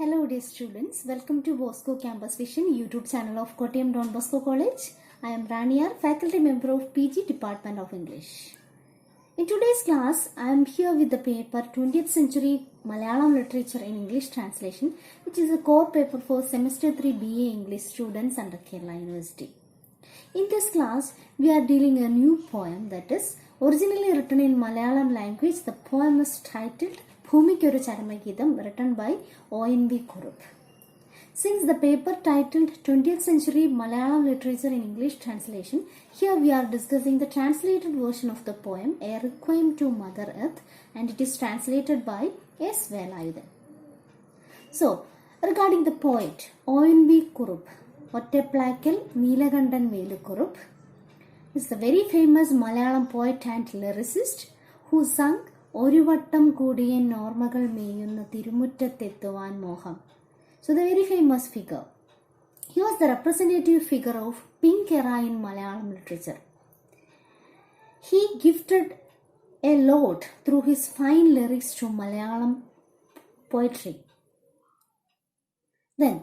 Hello dear students, welcome to Bosco Campus Vision YouTube channel of Kottayam Don Bosco College. I am Raniyar, faculty member of PG Department of English. In today's class, I am here with the paper 20th Century Malayalam Literature in English Translation, which is a core paper for semester 3 BA English students under Kerala University. In this class, we are dealing a new poem that is originally written in Malayalam language. The poem is titled Bhumikkoru Charamakitham, written by ONV Kurup. Since the paper titled 20th Century Malayalam Literature in English Translation, here we are discussing the translated version of the poem A Requiem to Mother Earth, and it is translated by S. Velayudhan. So, regarding the poet ONV Kurup, Otteplakkal Neelakandan Velu Kurup, is the very famous Malayalam poet and lyricist who sung ഒരു വട്ടം കൂടിയൻ ഓർമ്മകൾ മേയുന്ന തിരുമുറ്റത്തെത്തുവാൻ മോഹം. So the very famous figure. He was the representative figure of pink era in Malayalam literature. He gifted a lot through his fine lyrics to Malayalam poetry. Then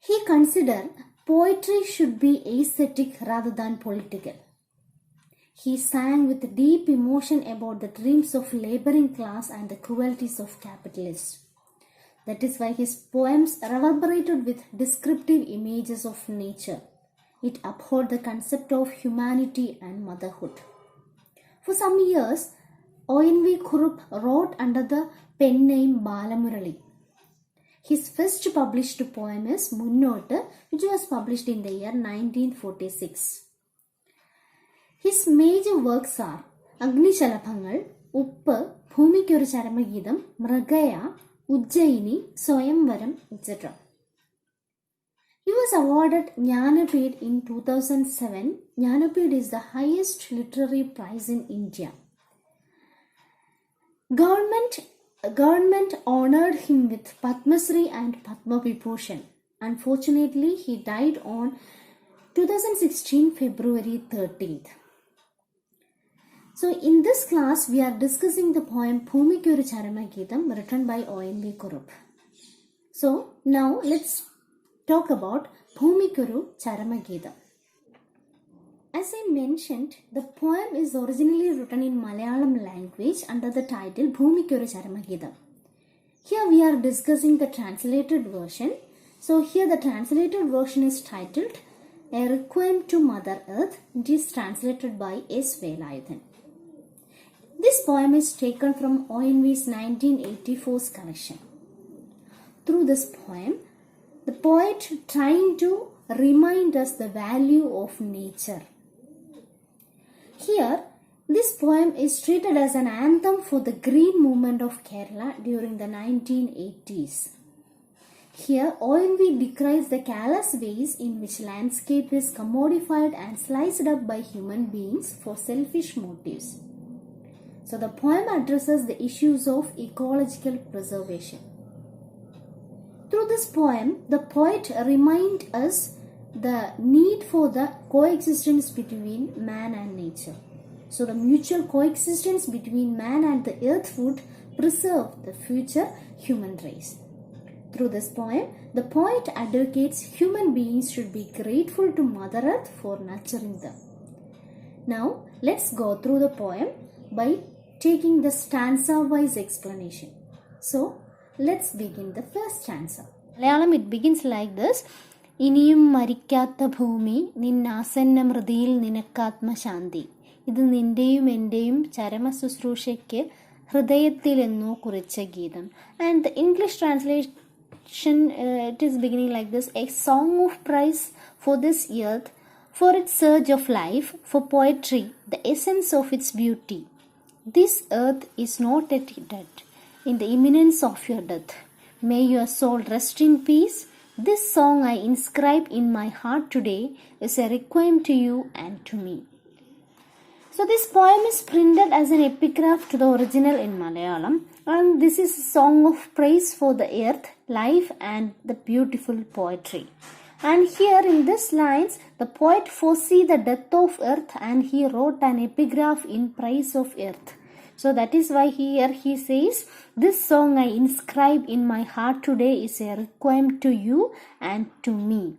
he considered poetry should be aesthetic rather than political. He sang with deep emotion about the dreams of laboring class and the cruelties of capitalists. That is why his poems reverberated with descriptive images of nature. It upheld the concept of humanity and motherhood. For some years, ONV Kurup wrote under the pen name Balamurali. His first published poem is Munnottu, which was published in the year 1946. His major works are Agnishalabhangal, Uppu, Bhumikkoru Charamakitham, Mrigaya, Ujjayini, Swayamvaram, etc. He was awarded Jnanapith in 2007. Jnanapith is the highest literary prize in India. Government honored him with Padma Shri and Padma Vibhushan. Unfortunately, he died on 2016 February 13th. So in this class, we are discussing the poem Bhumikkoru Charamakitham written by ONV Kurup. So now let's talk about Bhumikkoru Charamakitham. As I mentioned, the poem is originally written in Malayalam language under the title Bhumikkoru Charamakitham. Here we are discussing the translated version. So here the translated version is titled A Requiem to Mother Earth. It is translated by S. Velayudhan. This poem is taken from ONV's 1984's collection. Through this poem, the poet trying to remind us the value of nature. Here, this poem is treated as an anthem for the green movement of Kerala during the 1980s. Here, ONV decries the callous ways in which landscape is commodified and sliced up by human beings for selfish motives. So the poem addresses the issues of ecological preservation. Through this poem, the poet reminds us the need for the coexistence between man and nature. So the mutual coexistence between man and the earth would preserve the future human race. Through this poem, the poet advocates human beings should be grateful to Mother Earth for nurturing them. Now, let's go through the poem by taking the stanza-wise explanation. So, let's begin the first stanza. Malayalam, it begins like this. ഇനിയും മരിക്കാത്ത ഭൂമി നിന്നാസന്ന മൃതിയിൽ നിനക്കാത്മശാന്തി. ഇത് നിന്റെയും എന്റെയും ചരമശുശ്രൂഷയ്ക്ക് ഹൃദയത്തിലെന്നോ കുറിച്ച ഗീതം. And the English translation, it is beginning like this. A song of praise for this earth, for its surge of life, for poetry, the essence of its beauty. This earth is not yet dead, in the imminence of your death. May your soul rest in peace. This song I inscribe in my heart today is a requiem to you and to me. So this poem is printed as an epigraph to the original in Malayalam, and this is a song of praise for the earth, life and the beautiful poetry. And here in this lines, the poet foresaw the death of earth and he wrote an epigraph in praise of earth. So that is why here he says, this song I inscribe in my heart today is a requiem to you and to me.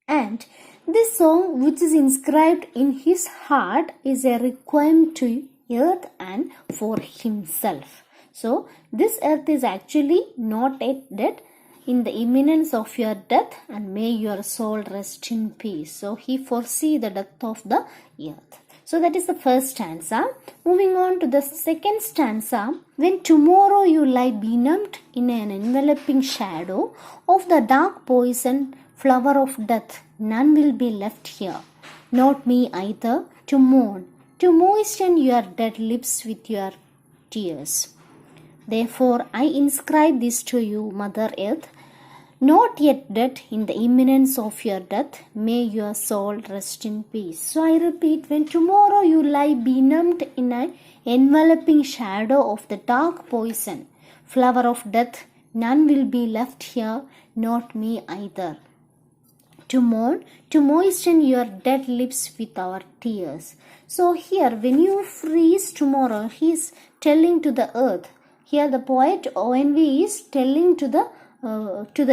And this song which is inscribed in his heart is a requiem to earth and for himself. So this earth is actually not yet dead, in the imminence of your death, and may your soul rest in peace. So he foresee the death of the earth. So that is the first stanza. Moving on to the second stanza. When tomorrow you lie benumbed in an enveloping shadow of the dark poison flower of death, none will be left here, not me either, to mourn, to moisten your dead lips with your tears. Therefore I inscribe this to you, Mother Earth, not yet dead, in the imminence of your death, may your soul rest in peace. So I repeat, when tomorrow you lie benumbed in an enveloping shadow of the dark poison, flower of death, none will be left here, not me either, to mourn, to moisten your dead lips with our tears. So here, when you freeze tomorrow, he is telling to the earth. Here the poet ONV is telling to the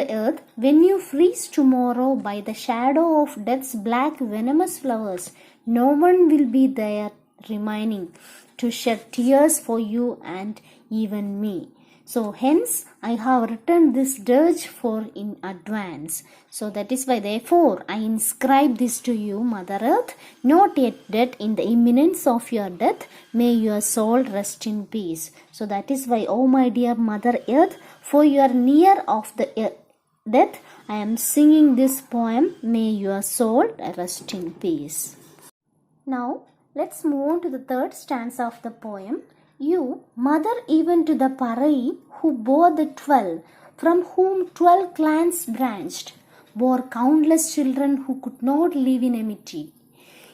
earth, when you freeze tomorrow by the shadow of death's black venomous flowers, no one will be there remaining to shed tears for you and even me. So hence I have written this dirge for in advance. So that is why, therefore, I inscribe this to you, Mother Earth, not yet dead, in the imminence of your death, may your soul rest in peace. So that is why, oh my dear Mother Earth, for you are near of the death, I am singing this poem, may your soul rest in peace. Now, let's move on to the third stanza of the poem. You, mother even to the Parai, who bore the 12, from whom 12 clans branched, bore countless children who could not live in amity.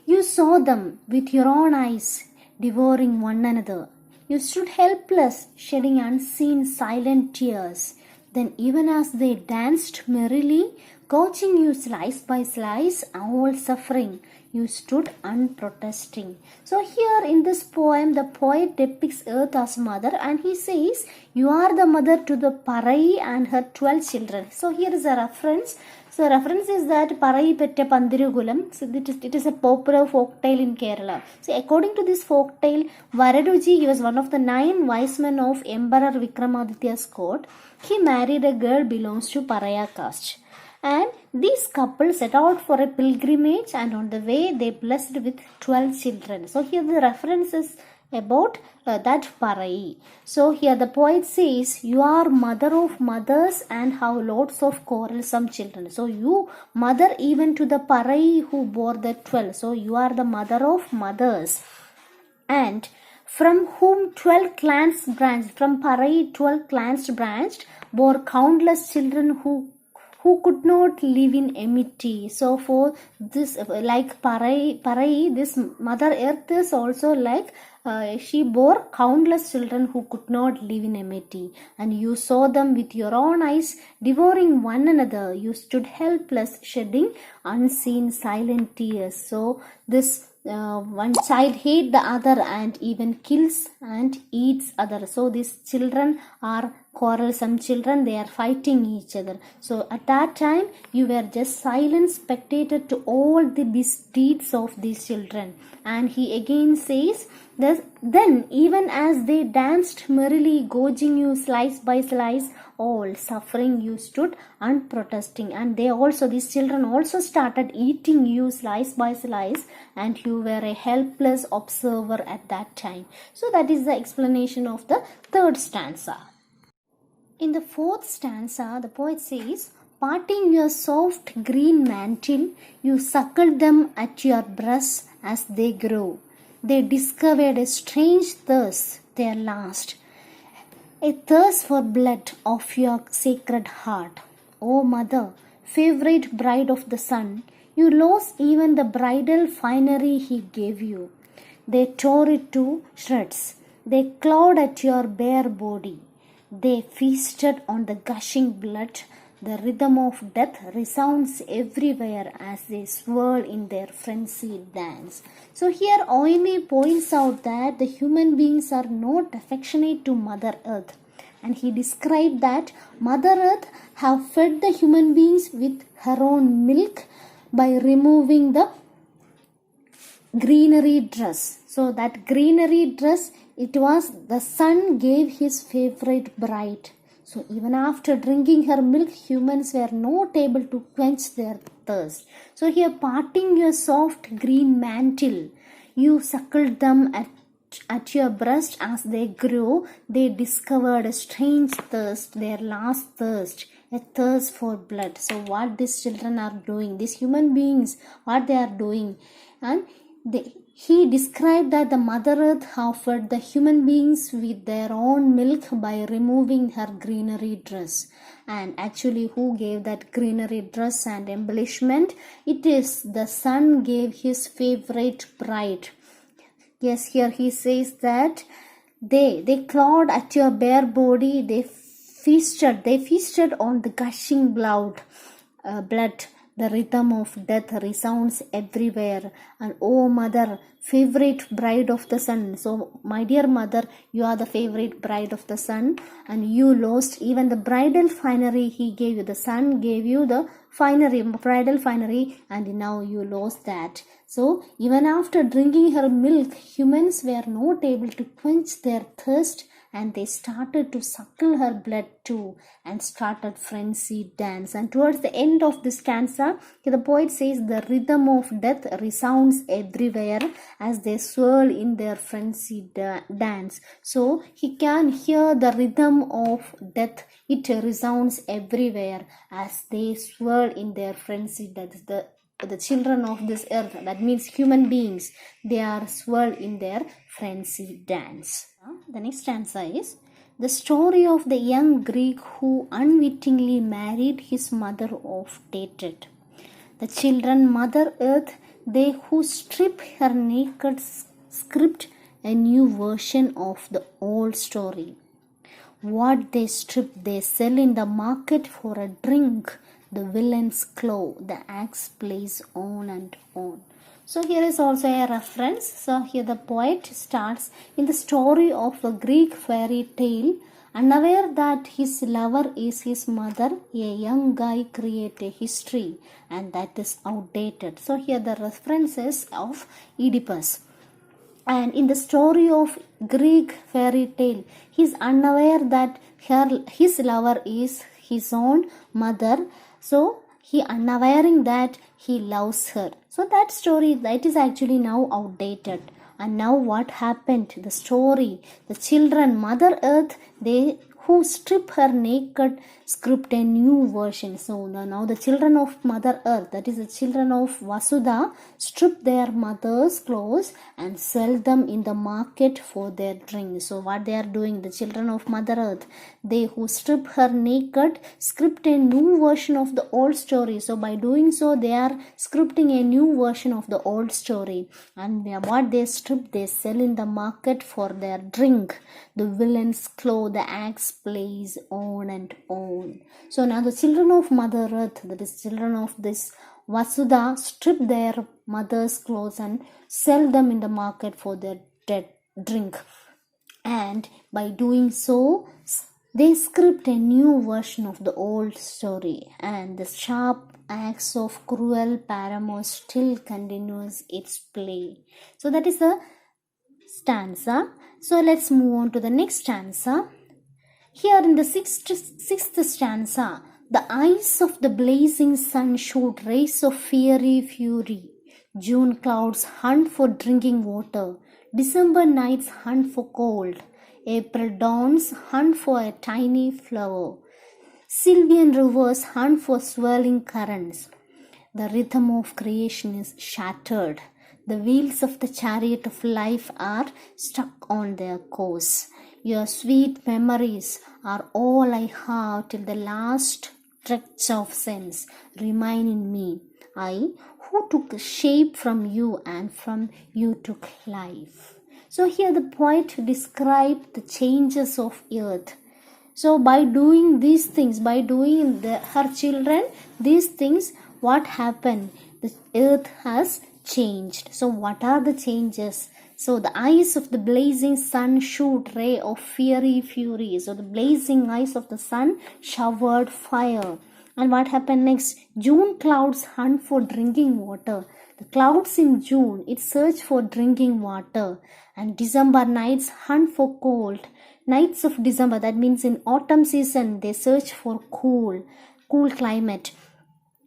You saw them with your own eyes, devouring one another. You stood helpless, shedding unseen silent tears. Then even as they danced merrily, coaching you slice by slice, all suffering, you stood unprotesting. So here in this poem, the poet depicts Earth as mother, and he says, you are the mother to the Parai and her 12 children. So here is a reference. So reference is that Parai Pette Pandirugulam. So it is a popular folk tale in Kerala. So according to this folk tale, Varaduji, he was one of the 9 wise men of Emperor Vikramaditya's court. He married a girl belongs to Paraya caste. And these couples set out for a pilgrimage, and on the way they blessed with 12 children. So here the reference is about that Parai. So here the poet says, you are mother of mothers and have lots of quarrelsome children. So you mother even to the Parai who bore the 12. So you are the mother of mothers, and from whom 12 clans branched, from Parai 12 clans branched, bore countless children who could not live in amity. So for this, like Parai, this Mother Earth is also like she bore countless children who could not live in amity. And you saw them with your own eyes, devouring one another. You stood helpless, shedding unseen silent tears. So this one child hates the other and even kills and eats other. So these children are quarrelsome children, they are fighting each other. So at that time you were just silent spectator to all the misdeeds of these children. And he again says, then even as they danced merrily, gorging you slice by slice, all suffering you stood unprotesting. And they also, these children also started eating you slice by slice, and you were a helpless observer at that time. So that is the explanation of the third stanza. In the fourth stanza, the poet says, parting your soft green mantle, you suckled them at your breasts as they grew. They discovered a strange thirst, their last, a thirst for blood of your sacred heart. O mother, favorite bride of the sun, you lost even the bridal finery he gave you. They tore it to shreds. They clawed at your bare body. They feasted on the gushing blood, The rhythm of death resounds everywhere as they swirl in their frenzied dance. So here ONV points out that the human beings are not affectionate to Mother Earth. And he described that Mother Earth have fed the human beings with her own milk by removing the greenery dress. So that greenery dress, it was the sun gave his favorite bride. So even after drinking her milk, humans were not able to quench their thirst. So here, parting your soft green mantle, you suckled them at your breast. As they grew, they discovered a strange thirst, their last thirst, a thirst for blood. So what these children are doing, these human beings, what they are doing, and he described that the Mother Earth offered the human beings with their own milk by removing her greenery dress. And actually, who gave that greenery dress and embellishment? It is the sun gave his favorite bride. Yes, here he says that they clawed at your bare body, they feasted on the gushing blood. The rhythm of death resounds everywhere. And oh mother, favorite bride of the sun. So my dear mother, you are the favorite bride of the sun, and you lost even the bridal finery he gave you. The sun gave you the bridal finery, and now you lost that. So even after drinking her milk, humans were not able to quench their thirst, and they started to suckle her blood too and started frenzied dance. And towards the end of this stanza, the poet says the rhythm of death resounds everywhere as they swirl in their frenzied dance. So he can hear the rhythm of death. It resounds everywhere as they swirl in their frenzied dance. The children of this earth, that means human beings, they are swirled in their frenzied dance. The next stanza is the story of the young Greek who unwittingly married his mother of Dated. The children Mother Earth, they who strip her naked script a new version of the old story. What they strip, they sell in the market for a drink. The villain's claw, the axe plays on and on. So here is also a reference. So here the poet starts in the story of a Greek fairy tale. Unaware that his lover is his mother, a young guy creates a history, and that is outdated. So here the references of Oedipus. And in the story of Greek fairy tale, he is unaware that his lover is his own mother. So he unawareing that he loves her. So that story, that is actually now outdated. And now what happened? The story, the children, Mother Earth, they who strip her naked script a new version. So now the children of Mother Earth, that is the children of Vasudha, strip their mother's clothes and sell them in the market for their drink. So what they are doing, the children of Mother Earth, they who strip her naked script a new version of the old story. So by doing so, they are scripting a new version of the old story. And what they strip, they sell in the market for their drink. The villain's claw, the axe plays on and on. So now the children of Mother Earth, that is children of this Vasudha, strip their mother's clothes and sell them in the market for their drink. And by doing so, they script a new version of the old story. And the sharp axe of cruel paramour still continues its play. So that is the stanza. So let's move on to the next stanza. Here in the sixth stanza, the eyes of the blazing sun shoot rays of fiery fury. June clouds hunt for drinking water. December nights hunt for cold. April dawns hunt for a tiny flower. Sylvan rivers hunt for swirling currents. The rhythm of creation is shattered. The wheels of the chariot of life are stuck on their course. Your sweet memories are all I have till the last stretch of sense remain in me. I, who took shape from you and from you took life. So here the poet described the changes of earth. So by doing these things, by doing her children these things, what happened? The earth has changed. So what are the changes? So the eyes of the blazing sun shoot ray of fiery fury. So the blazing eyes of the sun showered fire. And what happened next? June clouds hunt for drinking water. The clouds in June, it search for drinking water. And December nights hunt for cold. Nights of December, that means in autumn season, they search for cool climate.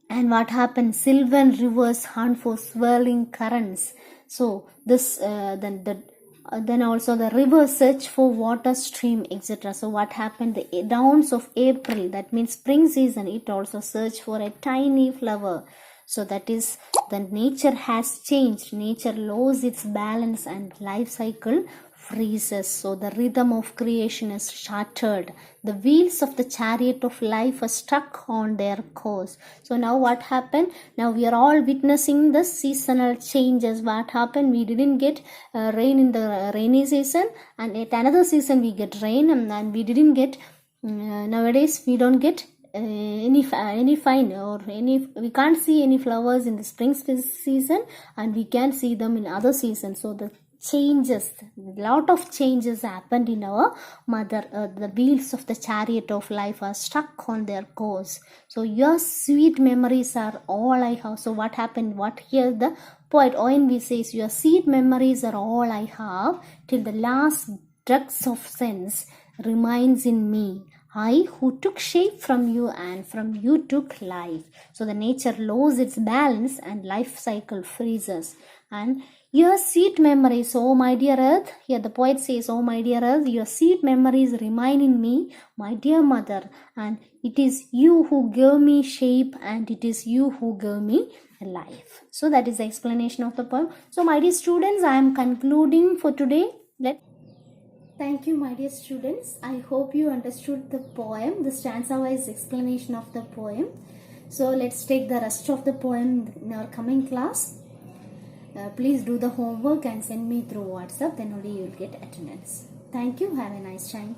And what happened? Sylvan rivers hunt for swirling currents. So this then also the rivers search for water stream, etc. So what happened? The dawns of April, that means spring season, it also search for a tiny flower. So that is, the nature has changed. Nature loses its balance and life cycle freezes. So the rhythm of creation is shattered. The wheels of the chariot of life are stuck on their course. So now what happened? Now we are all witnessing the seasonal changes. What happened? We didn't get rain in the rainy season, and at another season we get rain, and we didn't get nowadays we don't get any fine or we can't see any flowers in the spring season, and we can see them in other seasons. So the changes, lot of changes happened in our mother earth. The wheels of the chariot of life are stuck on their course. So your sweet memories are all I have. So what happened? What here the poet ONV says, your sweet memories are all I have, till the last dregs of sense remains in me, I who took shape from you and from you took life. So the nature loses its balance and life cycle freezes. And your sweet memories, oh my dear earth, here the poet says, oh my dear earth, your sweet memories remain in me, my dear mother, and it is you who gave me shape and it is you who gave me life. So that is the explanation of the poem. So my dear students, I am concluding for today. Thank you, my dear students. I hope you understood the poem, the stanza-wise explanation of the poem. So let's take the rest of the poem in our coming class. Please do the homework and send me through WhatsApp, then only you will get attendance. Thank you. Have a nice time.